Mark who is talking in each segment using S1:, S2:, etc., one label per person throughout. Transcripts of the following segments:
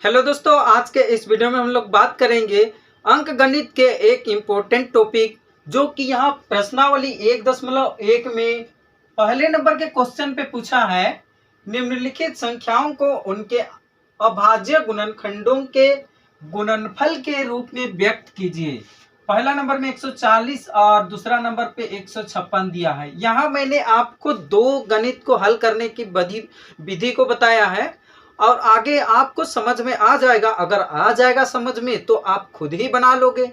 S1: Hello दोस्तों, आज के इस वीडियो में हम लोग बात करेंगे अंक गणित के एक इम्पोर्टेंट टॉपिक जो कि यहाँ प्रश्नावली 1.1 में पहले नंबर के क्वेश्चन पे पूछा है। निम्नलिखित संख्याओं को उनके अभाज्य गुणनखंडों के गुणनफल के रूप में व्यक्त कीजिए। पहला नंबर में 140 और दूसरा नंबर पे 156 दिया है। यहाँ मैंने आपको दो गणित को हल करने की विधि को बताया है और आगे आपको समझ में आ जाएगा। अगर आ जाएगा समझ में तो आप खुद ही बना लोगे,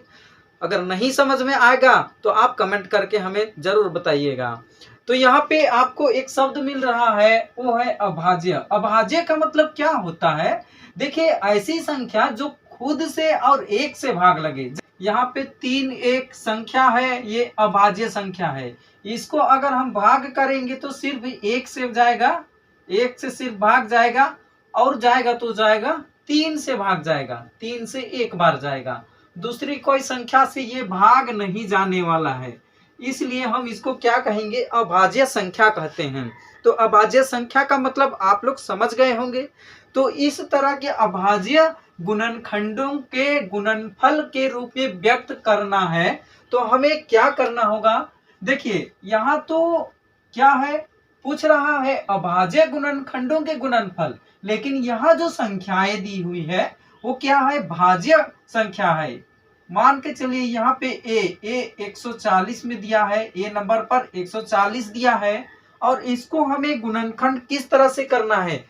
S1: अगर नहीं समझ में आएगा तो आप कमेंट करके हमें जरूर बताइएगा। तो यहाँ पे आपको एक शब्द मिल रहा है, वो है अभाज्य। अभाज्य का मतलब क्या होता है? देखिए, ऐसी संख्या जो खुद से और एक से भाग लगे। यहाँ पे 3 एक संख्या है, ये अभाज्य संख्या है। इसको अगर हम भाग करेंगे तो सिर्फ एक से जाएगा, एक से सिर्फ भाग जाएगा और जाएगा तो जाएगा 3 से भाग जाएगा, 3 से एक बार जाएगा। दूसरी कोई संख्या से ये भाग नहीं जाने वाला है, इसलिए हम इसको क्या कहेंगे? अभाज्य संख्या कहते हैं। तो अभाज्य संख्या का मतलब आप लोग समझ गए होंगे। तो इस तरह के अभाज्य गुणनखंडों के गुणनफल के रूप में व्यक्त करना है तो हमें क्या करना होगा? देखिए, यहाँ तो क्या है, पूछ रहा है अभाज्य गुणनखंडों के गुणनफल, लेकिन यहाँ जो संख्याएं दी हुई है वो क्या है? भाज्य संख्या है। मान के चलिए यहाँ पे ए 140 में दिया है, ए नंबर पर 140 दिया है और इसको हमें गुणनखंड किस तरह से करना है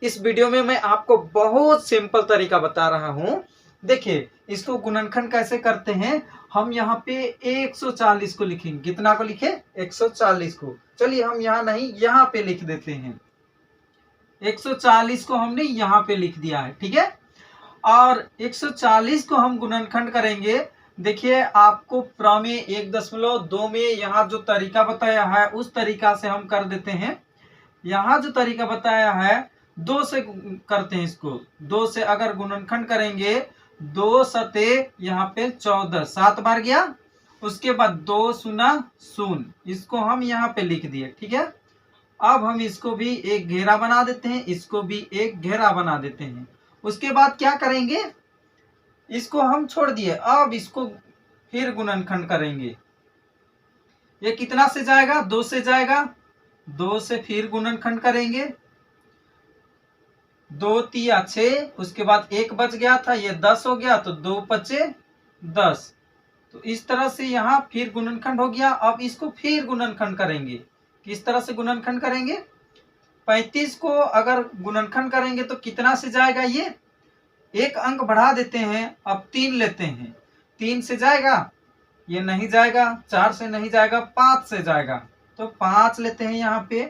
S1: इस वीडियो में मैं आपको बहुत सिंपल तरीका बता रहा हूँ। देखिए, इसको गुणनखंड कैसे करते हैं। हम यहाँ पे 140 को लिखेंगे। कितना को लिखे? 140 को। चलिए हम यहाँ नहीं, यहाँ पे लिख देते हैं। 140 को हमने यहाँ पे लिख दिया है, ठीक है। और 140 को हम गुणनखंड करेंगे। देखिए, आपको प्रमेय 1.2 में यहाँ जो तरीका बताया है उस तरीका से हम कर देते हैं। यहाँ जो तरीका बताया है 2 से करते हैं इसको। 2 से अगर गुणनखंड करेंगे, 2 सते यहाँ पे 14, 7 बार गया। उसके बाद 2 शून्य शून्य, इसको हम यहाँ पे लिख दिए, ठीक है। अब हम इसको भी एक घेरा बना देते हैं, इसको भी एक घेरा बना देते हैं। उसके बाद क्या करेंगे? इसको हम छोड़ दिए, अब इसको फिर गुणनखंड करेंगे। ये कितना से जाएगा? 2 से जाएगा। 2 से फिर गुणनखंड करेंगे। 2 तिया 6, उसके बाद 1 बच गया था, ये 10 हो गया, तो 2 पचे 10। तो इस तरह से यहाँ फिर गुणनखंड हो गया। अब इसको फिर गुणनखंड करेंगे। किस तरह से गुणनखंड करेंगे? 35 को अगर गुणनखंड करेंगे तो कितना से जाएगा? ये एक अंक बढ़ा देते हैं, अब 3 लेते हैं। 3 से जाएगा? ये नहीं जाएगा। 4 से नहीं जाएगा, 5 से जाएगा। तो 5 लेते हैं यहाँ पे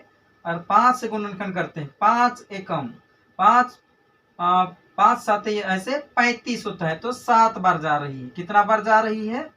S1: और 5 से गुणनखंड करते हैं। 5 एकम 5, 5 7 ऐसे 35 होता है, तो 7 बार जा रही है। कितना बार जा रही है?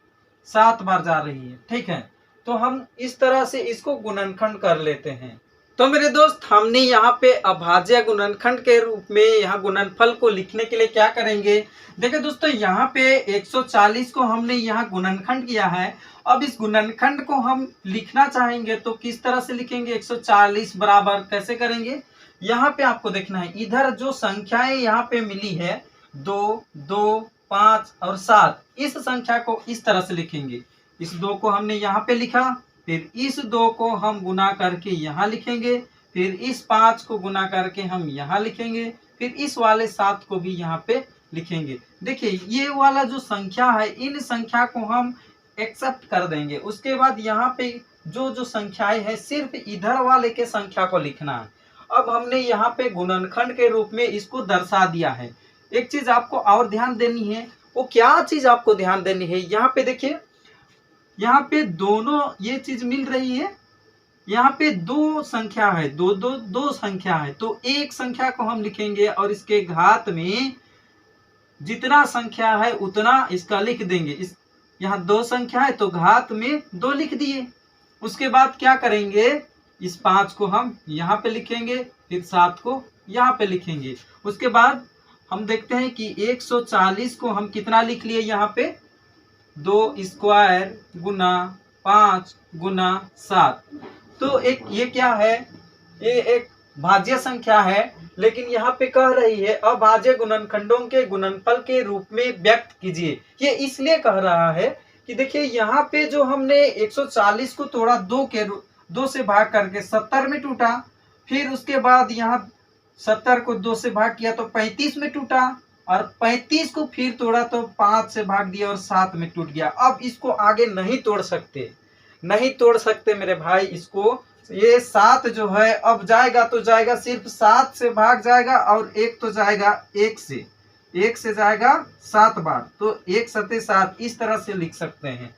S1: 7 बार जा रही है, ठीक है। तो हम इस तरह से इसको गुणनखंड कर लेते हैं। तो मेरे दोस्त, हमने यहाँ पे अभाज्य गुणनखंड के रूप में यहाँ गुणनफल को लिखने के लिए क्या करेंगे? देखिए दोस्तों, यहाँ पे 140 को हमने यहाँ गुणनखंड किया है। अब इस गुणनखंड को हम लिखना चाहेंगे तो किस तरह से लिखेंगे? 140 बराबर कैसे करेंगे? यहाँ पे आपको देखना है, इधर जो संख्याएं यहाँ पे मिली है 2, 2, 5 और 7, इस संख्या को इस तरह से लिखेंगे। इस 2 को हमने यहाँ पे लिखा, फिर इस 2 को हम गुना करके यहाँ लिखेंगे, फिर इस 5 को गुना करके हम यहाँ लिखेंगे, फिर इस वाले 7 को भी यहाँ पे लिखेंगे। देखिए, ये वाला जो संख्या है, इन संख्या को हम एक्सेप्ट कर देंगे। उसके बाद यहाँ पे जो संख्याएं है सिर्फ इधर वाले के संख्या को लिखना है। अब हमने यहाँ पे गुणनखंड के रूप में इसको दर्शा दिया है। एक चीज आपको और ध्यान देनी है, वो क्या चीज आपको ध्यान देनी है? यहाँ पे देखिए, यहाँ पे दोनों ये चीज मिल रही है। यहाँ पे 2 संख्या है, दो संख्या है, तो एक संख्या को हम लिखेंगे और इसके घात में जितना संख्या है उतना इसका लिख देंगे। इस यहाँ 2 संख्या है तो घात में 2 लिख दिए। उसके बाद क्या करेंगे? इस 5 को हम यहाँ पे लिखेंगे, फिर 7 को यहाँ पे लिखेंगे। उसके बाद हम देखते हैं कि 140 को हम कितना लिख लिए? यहाँ पे 2 स्क्वायर गुना 5 गुना 7। तो एक ये क्या है? ये एक भाज्य संख्या है, लेकिन यहाँ पे कह रही है अभाज्य गुणनखंडों के गुणनफल के रूप में व्यक्त कीजिए। ये इसलिए कह रहा है कि देखिए यहाँ पे जो हमने 140 को तोड़ा 2 से भाग करके 70 में टूटा, फिर उसके बाद यहाँ 70 को 2 से भाग किया तो 35 में टूटा, और 35 को फिर तोड़ा तो 5 से भाग दिया और 7 में टूट गया। अब इसको आगे नहीं तोड़ सकते, नहीं तोड़ सकते मेरे भाई इसको। ये 7 जो है अब जाएगा तो जाएगा सिर्फ 7 से भाग जाएगा, और 1 तो जाएगा 1 से जाएगा 7 बार, तो 1 सते 7 इस तरह से लिख सकते हैं।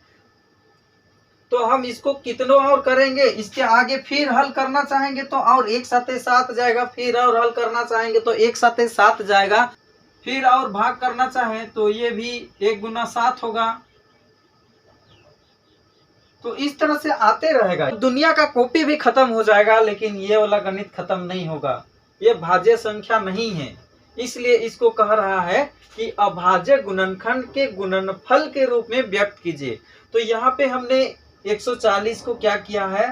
S1: तो हम इसको कितनों और करेंगे, इसके आगे फिर हल करना चाहेंगे तो और 1 सते 7 जाएगा, फिर और हल करना चाहेंगे तो 1 सते 7 जाएगा, फिर और भाग करना चाहें तो ये भी 1 गुना 7 होगा। तो इस तरह से आते रहेगा। दुनिया का कॉपी भी खत्म हो जाएगा, लेकिन ये वाला गणित खत्म नहीं होगा। ये भाज्य संख्या नहीं है, इसलिए इसको कह रहा है कि अभाज्य गुणनखंड के गुणनफल के रूप में व्यक्त कीजिए। तो यहाँ पे हमने 140 को क्या किया है,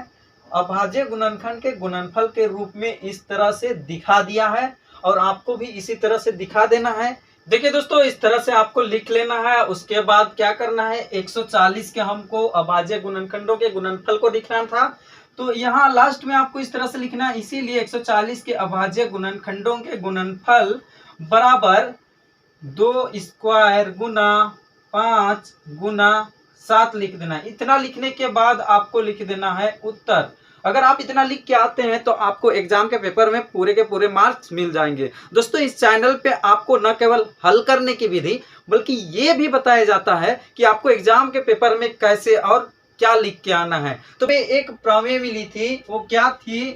S1: अभाज्य गुणनखंड के गुणनफल के रूप में इस तरह से दिखा दिया है, और आपको भी इसी तरह से दिखा देना है। देखिए दोस्तों, इस तरह से आपको लिख लेना है। उसके बाद क्या करना है, 140 के हमको अभाज्य गुणनखंडों के गुणनफल को लिखना था, तो यहाँ लास्ट में आपको इस तरह से लिखना है। इसीलिए 140 के अभाज्य गुणनखंडों के गुणनफल बराबर 2 स्क्वायर गुना 5 गुना 7 लिख देना है। इतना लिखने के बाद आपको लिख देना है उत्तर। अगर आप इतना लिख के आते हैं तो आपको एग्जाम के पेपर में पूरे के पूरे मार्क्स मिल जाएंगे। दोस्तों, इस चैनल पे आपको न केवल हल करने की विधि बल्कि ये भी बताया जाता है कि आपको एग्जाम के पेपर में कैसे और क्या लिख के आना है। तो मैं एक प्रमेय मिली थी, वो क्या थी,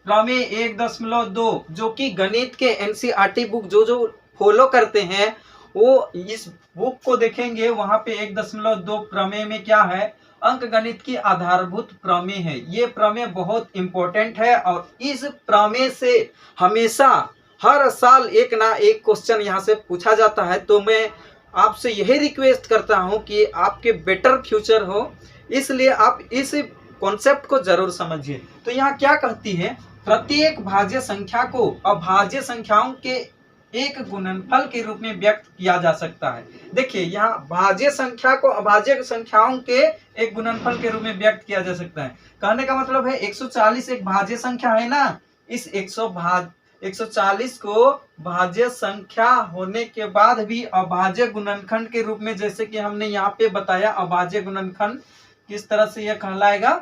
S1: प्रमेय 1.2, जो कि गणित के एनसीईआरटी बुक जो फॉलो करते हैं वो इस बुक को देखेंगे। वहां पे 1.2 प्रमेय में क्या है, अंक गणित की आधारभूत प्रमेय है। ये प्रमेय बहुत इंपॉर्टेंट है, और इस प्रमेय से हमेशा हर साल एक ना एक क्वेश्चन यहाँ से पूछा जाता है। तो मैं आपसे यही रिक्वेस्ट करता हूँ कि आपके बेटर फ्यूचर हो, इसलिए आप इस कॉन्सेप्ट को जरूर समझिए। तो यहाँ क्या कहती है, प्रत्येक भाज्य संख्या को अभाज्य संख्याओं के एक गुणनफल के रूप में व्यक्त किया जा सकता है। देखिए, यहाँ भाज्य संख्या को अभाज्य संख्याओं के एक गुणनफल के रूप में व्यक्त किया जा सकता है। कहने का मतलब है 140 एक भाज्य संख्या है ना, इस 140 को भाज्य संख्या होने के बाद भी अभाज्य गुणनखंड के रूप में, जैसे कि हमने यहाँ पे बताया अभाज्य गुणनखंड किस तरह से यह कहलाएगा,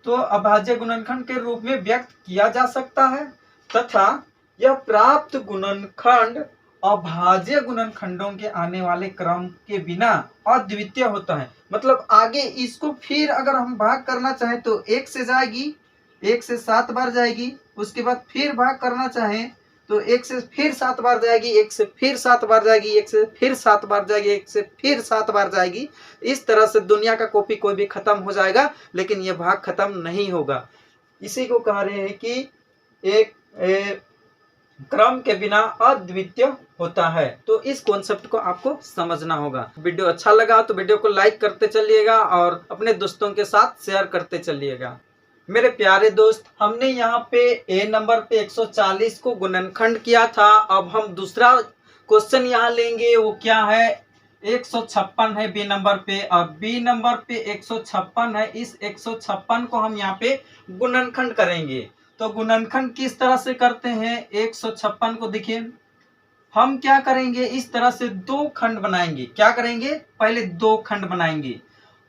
S1: तो अभाज्य गुणनखंड के रूप में व्यक्त किया जा सकता है, तथा यह प्राप्त गुणनखंड अभाज्य गुणनखंडों के आने वाले क्रम के बिना अद्वितीय होता है। मतलब आगे इसको फिर अगर हम भाग करना चाहें तो 1 से जाएगी, 1 से 7 बार जाएगी, उसके बाद फिर भाग करना चाहें तो 1 से फिर 7 बार जाएगी, 1 से फिर 7 बार जाएगी, 1 से फिर 7 बार जाएगी, 1 से फिर 7 बार जाएगी। इस तरह से दुनिया का कॉपी कोई भी खत्म हो जाएगा, लेकिन यह भाग खत्म नहीं होगा। इसी को कह रहे हैं कि एक क्रम के बिना अद्वितीय होता है। तो इस कॉन्सेप्ट को आपको समझना होगा। वीडियो अच्छा लगा तो वीडियो को लाइक करते चलिएगा और अपने दोस्तों के साथ शेयर करते चलिएगा। मेरे प्यारे दोस्त, हमने यहाँ पे ए नंबर पे 140 को गुणनखंड किया था। अब हम दूसरा क्वेश्चन यहाँ लेंगे, वो क्या है, 156 है बी नंबर पे। अब बी नंबर पे 156 है, इस 156 को हम यहाँ पे गुणनखंड करेंगे। तो गुणनखंड किस तरह से करते हैं, 156 को देखिए, हम क्या करेंगे, इस तरह से 2 खंड बनाएंगे। क्या करेंगे, पहले 2 खंड बनाएंगे।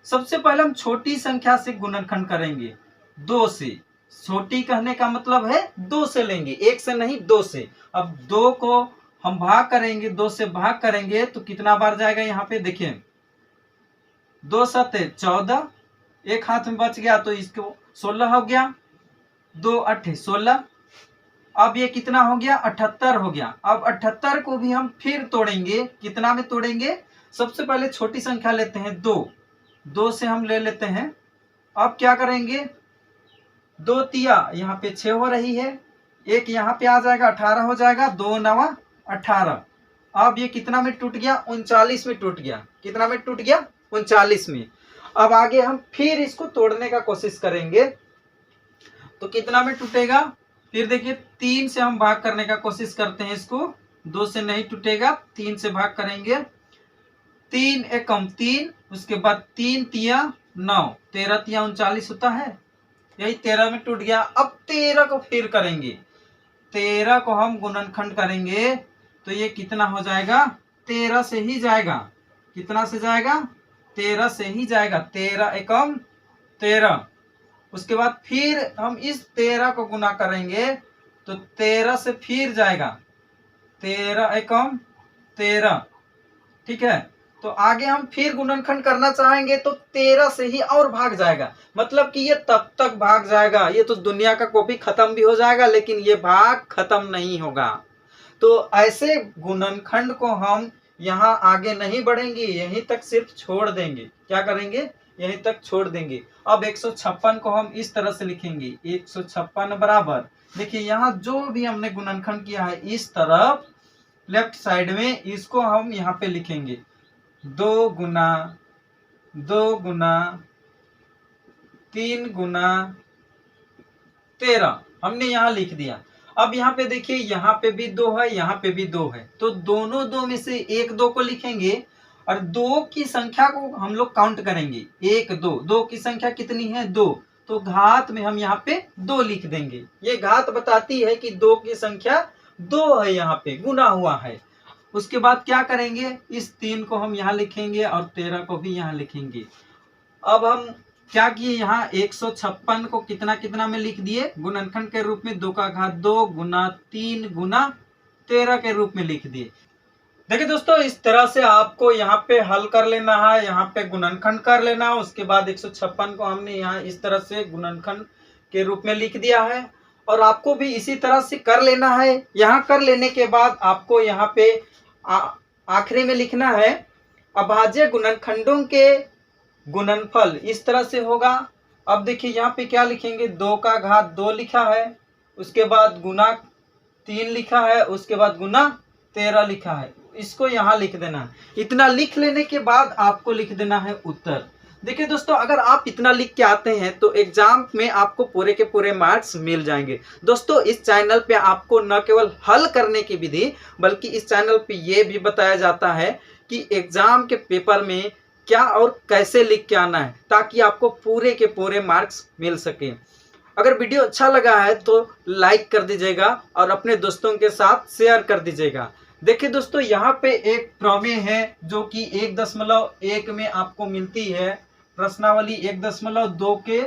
S1: सबसे पहले हम छोटी संख्या से गुणनखंड करेंगे, 2 से। छोटी कहने का मतलब है 2 से लेंगे, 1 से नहीं, 2 से। अब 2 को हम भाग करेंगे, 2 से भाग करेंगे तो कितना बार जाएगा, यहाँ पे देखिए 2 सते 14, एक हाथ में बच गया तो इसको 16 हो गया, 2 8 16। अब ये कितना हो गया, 78 हो गया। अब 78 को भी हम फिर तोड़ेंगे, कितना में तोड़ेंगे, सबसे पहले छोटी संख्या लेते हैं 2 से हम ले लेते हैं। अब क्या करेंगे, 2 तिया यहाँ पे 6 हो रही है, एक यहाँ पे आ जाएगा 18 हो जाएगा, 2 9 18। अब ये कितना में टूट गया, 39 में टूट गया। कितना में टूट गया, 39 में। अब आगे हम फिर इसको तोड़ने का कोशिश करेंगे तो कितना में टूटेगा, फिर देखिए 3 से हम भाग करने का कोशिश करते हैं, इसको 2 से नहीं टूटेगा, 3 से भाग करेंगे। 3 एकम 3, उसके बाद 3 तिया 9, 13 तिया 39 होता है, यही 13 में टूट गया। अब 13 को फिर करेंगे, 13 को हम गुणनखंड करेंगे तो ये कितना हो जाएगा, 13 से ही जाएगा। कितना से जाएगा, 13 से ही जाएगा, 13 एकम 13। उसके बाद फिर हम इस 13 को गुना करेंगे तो 13 से फिर जाएगा, 13 एकम 13। ठीक है, तो आगे हम फिर गुणनखंड करना चाहेंगे तो 13 से ही और भाग जाएगा, मतलब कि ये तब तक भाग जाएगा, ये तो दुनिया का कॉपी खत्म भी हो जाएगा लेकिन ये भाग खत्म नहीं होगा। तो ऐसे गुणनखंड को हम यहाँ आगे नहीं बढ़ेंगे, यहीं तक सिर्फ छोड़ देंगे। क्या करेंगे, यहीं तक छोड़ देंगे। अब 156 को हम इस तरह से लिखेंगे, 156 बराबर, देखिए यहाँ जो भी हमने गुणनखंड किया है इस तरफ लेफ्ट साइड में, इसको हम यहाँ पे लिखेंगे 2 गुना 2 गुना 3 गुना 13 हमने यहाँ लिख दिया। अब यहाँ पे देखिए, यहाँ पे भी 2 है, यहाँ पे भी 2 है, तो दोनों 2 में से एक 2 को लिखेंगे और 2 की संख्या को हम लोग काउंट करेंगे, 1 2, 2 की संख्या कितनी है, 2, तो घात में हम यहाँ पे 2 लिख देंगे। ये घात बताती है कि 2 की संख्या 2 है, यहाँ पे गुना हुआ है। उसके बाद क्या करेंगे, इस 3 को हम यहाँ लिखेंगे और 13 को भी यहाँ लिखेंगे। अब हम क्या किए, यहाँ 156 को कितना कितना में लिख दिए, गुणनखंड के रूप में 2 का घात 2 गुना 3 गुना 13 के रूप में लिख दिए। देखिए दोस्तों, इस तरह से आपको यहाँ पे हल कर लेना है, यहाँ पे गुणनखंड कर लेना है। उसके बाद 156 को हमने यहाँ इस तरह से गुणनखंड के रूप में लिख दिया है और आपको भी इसी तरह से कर लेना है। यहाँ कर लेने के बाद आपको यहाँ पे आखिरी में लिखना है अभाज्य गुणनखंडों के गुणनफल, इस तरह से होगा। अब देखिए यहाँ पे क्या लिखेंगे, 2 का घात 2 लिखा है, उसके बाद गुना 3 लिखा है, उसके बाद गुना 13 लिखा है, इसको यहाँ लिख देना है। इतना लिख लेने के बाद आपको लिख देना है उत्तर। देखिए दोस्तों, अगर आप इतना लिख के आते हैं तो एग्जाम में आपको पूरे के पूरे मार्क्स मिल जाएंगे। दोस्तों, इस चैनल पे आपको न केवल हल करने की विधि बल्कि इस चैनल पे ये भी बताया जाता है कि एग्जाम के पेपर में क्या और कैसे लिख के आना है, ताकि आपको पूरे के पूरे मार्क्स मिल सके। अगर वीडियो अच्छा लगा है तो लाइक कर दीजिएगा और अपने दोस्तों के साथ शेयर कर दीजिएगा। देखिए दोस्तों, यहाँ पे एक प्रमेय है जो कि 1.1 में आपको मिलती है, प्रश्नावली 1.2 के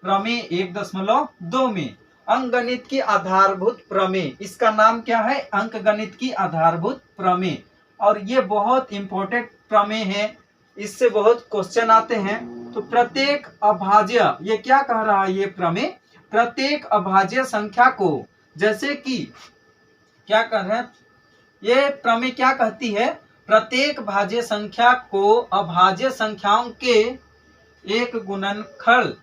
S1: प्रमेय 1.2 में अंकगणित की आधारभूत प्रमेय। इसका नाम क्या है, अंकगणित की आधारभूत प्रमेय। और ये बहुत इंपॉर्टेंट प्रमेय है, इससे बहुत क्वेश्चन आते हैं। तो प्रत्येक अभाज्य, ये क्या कह रहा है ये प्रमेय, प्रत्येक अभाज्य संख्या को, जैसे कि क्या कह रहे हैं ये प्रमेय, क्या कहती है, प्रत्येक भाज्य संख्या को अभाज्य संख्याओं के एक गुणनफल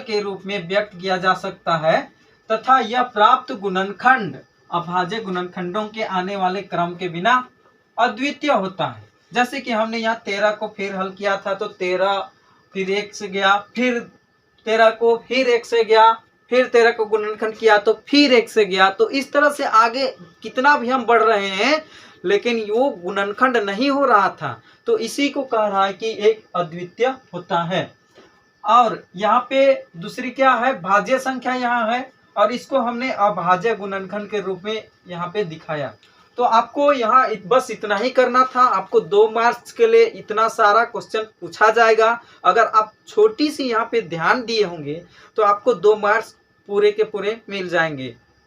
S1: के रूप में व्यक्त किया जा सकता है तथा यह प्राप्त गुणनखंड अभाज्य गुणनखंडों के आने वाले क्रम के बिना अद्वितीय होता है। जैसे कि हमने यहाँ 13 को फिर हल किया था तो 13 फिर 1 से गया, फिर 13 को फिर 1 से गया, फिर 13 को गुणनखंड किया तो फिर 1 से गया। तो इस तरह से आगे कितना भी हम बढ़ रहे हैं लेकिन वो गुणनखंड नहीं हो रहा था, तो इसी को कह रहा है कि एक अद्वितीय होता है। और यहाँ पे दूसरी क्या है, भाज्य संख्या यहाँ है और इसको हमने अभाज्य गुणनखंड के रूप में यहाँ पे दिखाया। तो आपको यहाँ बस इतना ही करना था। आपको 2 मार्क्स के लिए इतना सारा क्वेश्चन पूछा जाएगा। अगर आप छोटी सी यहाँ पे ध्यान दिए होंगे तो आपको 2 मार्क्स पूरे के पूरे मिल जाएंगे।